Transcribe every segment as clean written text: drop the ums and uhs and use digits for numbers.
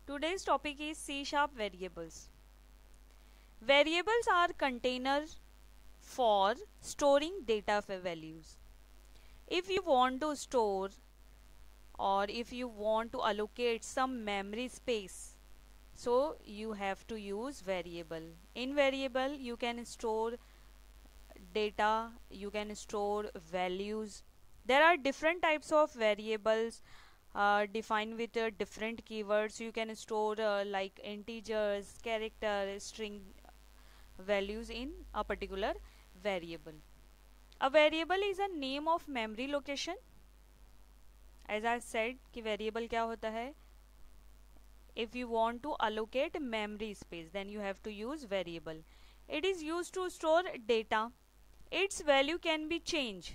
Today's topic is C# variables. Variables are containers for storing data values. If you want to store or if you want to allocate some memory space, so you have to use variable. In variable you can store data, you can store values. There are different types of variables defined with different keywords. You can store like integers, character, string values in a particular variable. A variable is a name of memory location. As I said कि variable क्या होता है? If you want to allocate memory space, then you have to use variable. It is used to store data. Its value can be changed.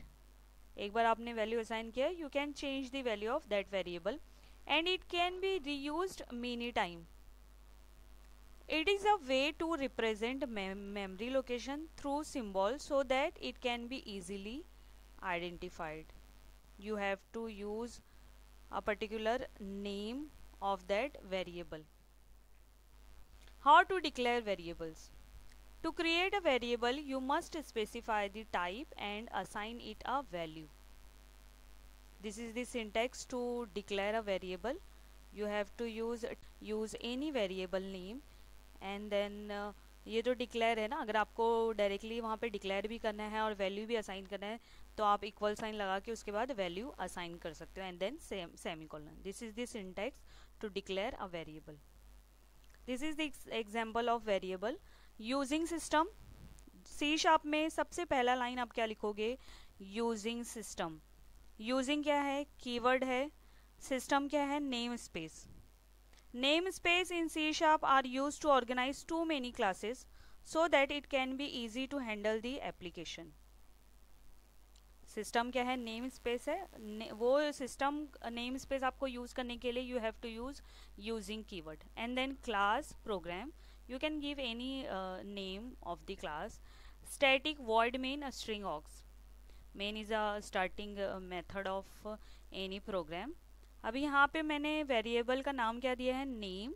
एक बार आपने value assign किया, you can change the value of that variable and it can be reused many time. It is a way to represent memory location through symbols so that it can be easily identified. You have to use a particular name of that variable. How to declare variables? To create a variable, you must specify the type and assign it a value. This is the syntax to declare a variable. You have to use any variable name and then ये जो declare है ना, अगर आपको directly वहाँ पे declare भी करना है और वैल्यू भी असाइन करना है तो आप इक्वल साइन लगा के उसके बाद वैल्यू असाइन कर सकते हो and then semicolon. This is the syntax to declare a variable. This is the example of variable. Using system. C# में सबसे पहला लाइन आप क्या लिखोगे? Using system. यूजिंग क्या है? कीवर्ड है. सिस्टम क्या है? Name space. Namespace in C# are used to organize too many classes so that it can be easy to handle the application. System क्या है? नेम स्पेस है. वो सिस्टम नेम स्पेस आपको यूज़ करने के लिए you have to use using keyword. And then class program. You can give any name of the class. Static void main string args. Main is a starting method of any program. अभी यहाँ पे मैंने variable का नाम क्या दिया है? Name.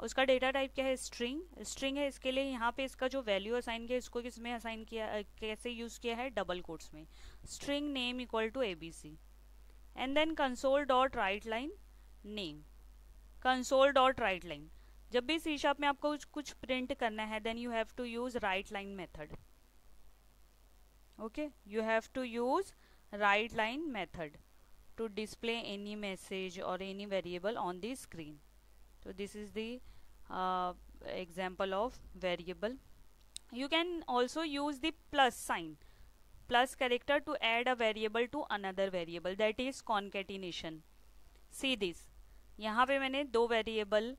उसका डेटा टाइप क्या है? स्ट्रिंग. स्ट्रिंग है. इसके लिए यहाँ पे इसका जो वैल्यू असाइन किया इसको किस में असाइन किया, कैसे यूज़ किया है? डबल कोट्स में. String name equal to ABC. And then console dot write line name. Console dot write line. जब भी C# में आपको कुछ प्रिंट करना है then you have to use write line method. Okay, you have to use write line method to display any message or any variable on the screen. So this is the example of variable. You can also use the plus sign, plus character to add a variable to another variable, that is concatenation. See this. यहाँ पे मैंने दो variable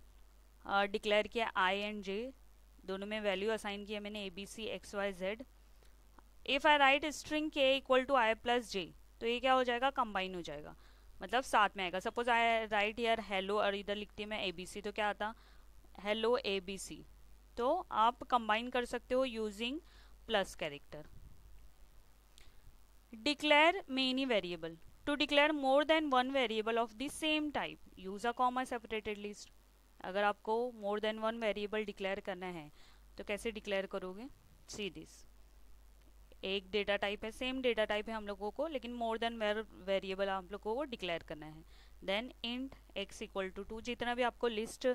declare किया I and J. दोनों में value assign किया मैंने ABC XYZ. If I write string K equal to I plus J, तो ये क्या हो जाएगा? कंबाइन हो जाएगा, मतलब साथ में आएगा. Suppose I write here hello और इधर लिखती मैं ABC, तो क्या आता? Hello ABC. तो आप कंबाइन कर सकते हो using plus character. Declare many variable. To declare more than one variable of the same type, use a comma separated list. अगर आपको more than one variable declare करना है तो कैसे डिक्लेयर करोगे? See this. एक डेटा टाइप है, same data type है हम लोगों को, लेकिन मोर देन वेरिएबल आप लोगों को डिक्लेयर करना है. Then int x equal to 2. जितना भी आपको लिस्ट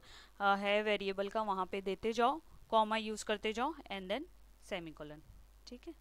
है वेरिएबल का वहाँ पे देते जाओ, कॉमा यूज़ करते जाओ एंड देन सेमीकोलन. ठीक है.